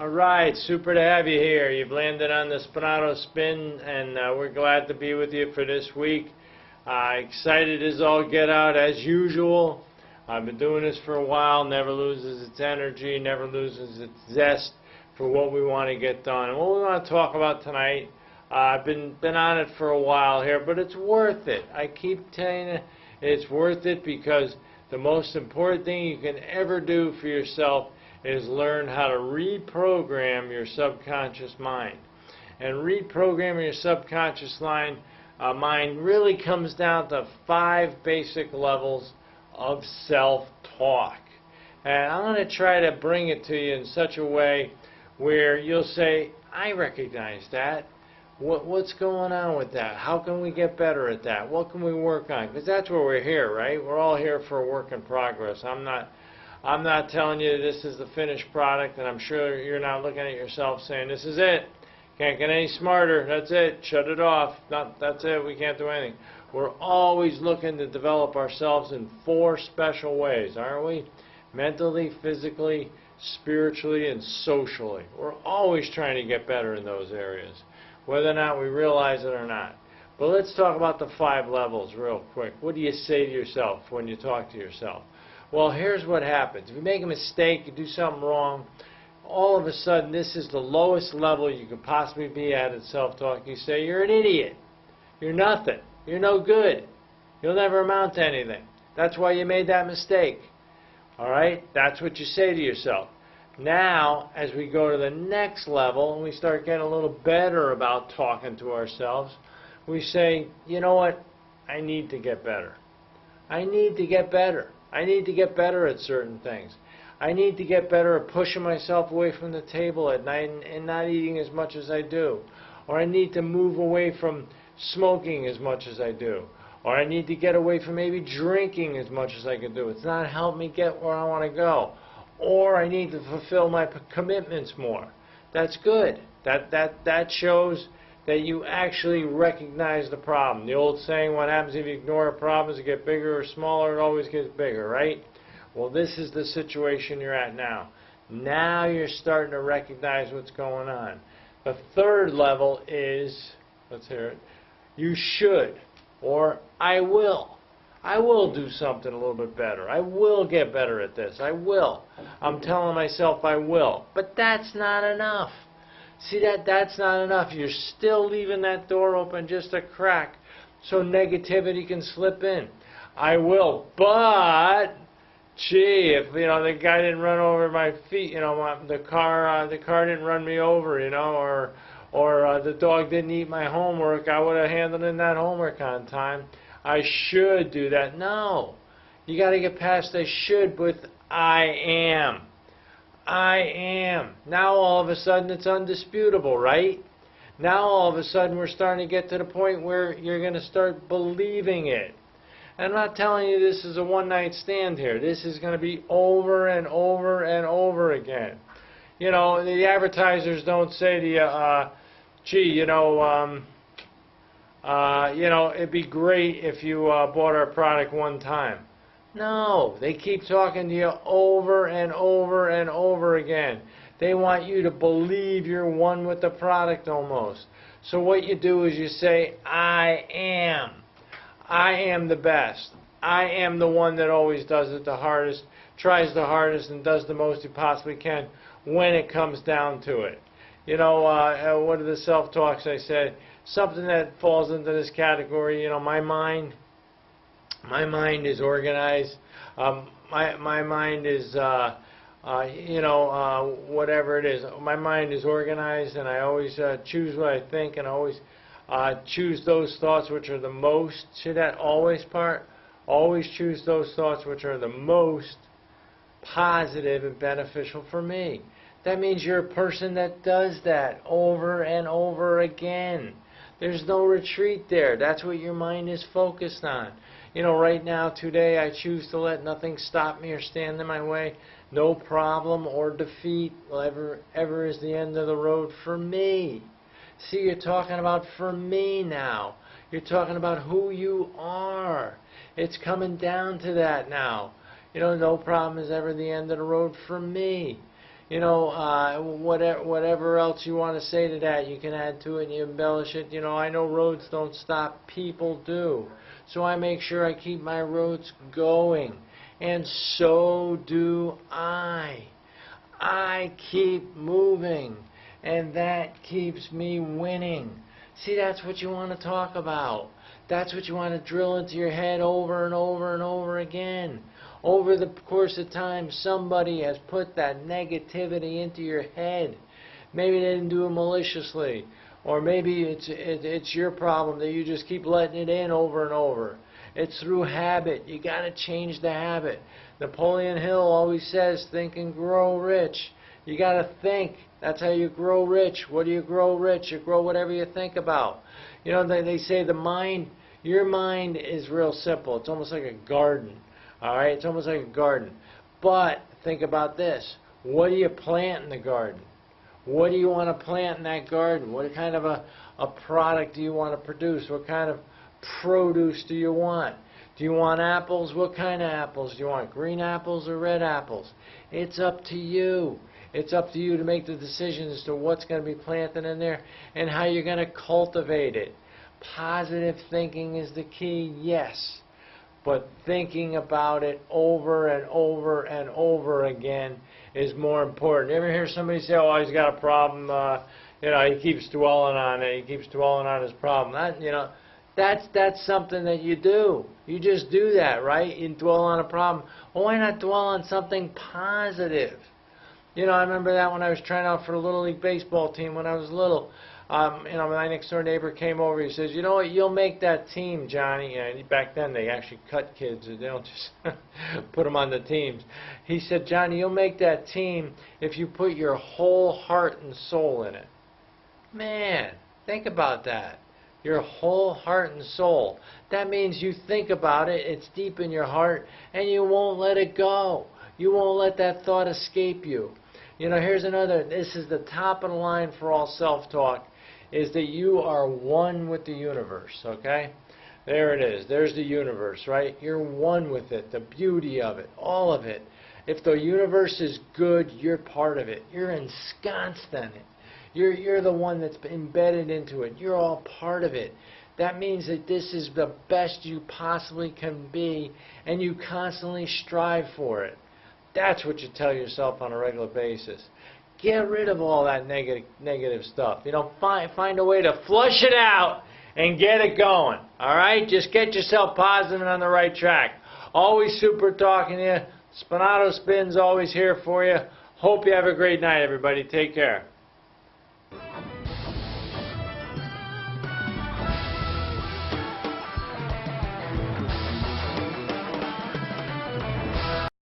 Alright, super to have you here. You've landed on the Spinato spin, and we're glad to be with you for this week. Excited as all get out, as usual. I've been doing this for a while, never loses its energy, never loses its zest for what we want to get done. And what we want to talk about tonight, I've been on it for a while here, but it's worth it. I keep telling you, it's worth it because the most important thing you can ever do for yourself is learn how to reprogram your subconscious mind. And reprogramming your subconscious mind really comes down to 5 basic levels of self-talk. And I'm going to try to bring it to you in such a way where you'll say, I recognize that. What's going on with that? How can we get better at that? What can we work on? Because that's where we're here, right? We're all here for a work in progress. I'm not telling you this is the finished product, and I'm sure you're not looking at yourself saying, this is it. Can't get any smarter. That's it. Shut it off. That's it. We can't do anything. We're always looking to develop ourselves in 4 special ways, aren't we? Mentally, physically, spiritually, and socially. We're always trying to get better in those areas, whether or not we realize it or not. But let's talk about the 5 levels real quick. What do you say to yourself when you talk to yourself? Well, here's what happens. If you make a mistake, you do something wrong, all of a sudden this is the lowest level you could possibly be at in self-talk. You say, you're an idiot. You're nothing. You're no good. You'll never amount to anything. That's why you made that mistake. All right? That's what you say to yourself. Now, as we go to the next level and we start getting a little better about talking to ourselves, we say, you know what? I need to get better. I need to get better. I need to get better at certain things. I need to get better at pushing myself away from the table at night and not eating as much as I do. Or I need to move away from smoking as much as I do. Or I need to get away from maybe drinking as much as I can do. It's not helping me get where I want to go. Or I need to fulfill my commitments more. That's good. That shows that you actually recognize the problem. The old saying, what happens if you ignore a problem? Does it get bigger or smaller? It always gets bigger, right? Well, this is the situation you're at now. Now you're starting to recognize what's going on. The 3rd level is, let's hear it, you should, or I will. I will do something a little bit better. I will get better at this. I will. I'm telling myself I will. But that's not enough. See, that's not enough. You're still leaving that door open just a crack so negativity can slip in. I will, but gee, if the guy didn't run over my feet, the car didn't run me over, or the dog didn't eat my homework, I would have handled in that homework on time. I should do that. No, you got to get past I should with I am. I am. Now all of a sudden it's undisputable, right? Now all of a sudden we're starting to get to the point where you're going to start believing it. And I'm not telling you this is a one-night stand here. This is going to be over and over and over again. The advertisers don't say to you, gee, it'd be great if you bought our product one time. No, they keep talking to you over and over and over again. They want you to believe you're one with the product almost. So what you do is you say, I am. I am the best. I am the one that always does it the hardest, tries the hardest, and does the most he possibly can when it comes down to it. One of the self-talks I said, something that falls into this category, my mind is organized. My mind is, whatever it is. My mind is organized, and I always choose what I think, and I always choose those thoughts which are the most. See that always part? Always choose those thoughts which are the most positive and beneficial for me. That means you're a person that does that over and over again. There's no retreat there. That's what your mind is focused on. Right now, today, I choose to let nothing stop me or stand in my way. No problem or defeat will ever is the end of the road for me. See, you're talking about for me now. You're talking about who you are. It's coming down to that now. No problem is ever the end of the road for me. whatever else you want to say to that, you can add to it and you embellish it. I know roads don't stop, people do. So I make sure I keep my roads going. And so do I. I keep moving. And that keeps me winning. See, that's what you want to talk about. That's what you want to drill into your head over and over and over again. Over the course of time, somebody has put that negativity into your head. Maybe they didn't do it maliciously. Or maybe it's your problem that you just keep letting it in over and over. It's through habit. You got to change the habit. Napoleon Hill always says, think and grow rich. You got to think. That's how you grow rich. What do you grow rich? You grow whatever you think about. They say your mind is real simple. It's almost like a garden. All right? It's almost like a garden. But think about this. What do you plant in the garden? What do you want to plant in that garden? What kind of a product do you want to produce? What kind of produce do you want? Do you want apples? What kind of apples? Do you want green apples or red apples? It's up to you. It's up to you to make the decision as to what's going to be planted in there and how you're going to cultivate it. Positive thinking is the key, yes. But thinking about it over and over and over again is more important. You ever hear somebody say, oh, he's got a problem, he keeps dwelling on it, he keeps dwelling on his problem. That's something that you do. You just do that, right? You dwell on a problem. Well, why not dwell on something positive? I remember that when I was trying out for the Little League baseball team when I was little. My next door neighbor came over. He says, you know what, you'll make that team, Johnny. Back then they actually cut kids. They don't just put them on the teams. He said, Johnny, you'll make that team if you put your whole heart and soul in it. Man, think about that. Your whole heart and soul. That means you think about it, it's deep in your heart, and you won't let it go. You won't let that thought escape you. Here's another, this is the top of the line for all self-talk, is that you are one with the universe, okay? There it is. There's the universe, right? You're one with it, the beauty of it, all of it. If the universe is good, you're part of it. You're ensconced in it. You're the one that's embedded into it. You're all part of it. That means that this is the best you possibly can be, and you constantly strive for it. That's what you tell yourself on a regular basis. Get rid of all that negative stuff. Find a way to flush it out and get it going. All right? Just get yourself positive and on the right track. Always super talking to you. Spinato Spin's always here for you. Hope you have a great night, everybody. Take care.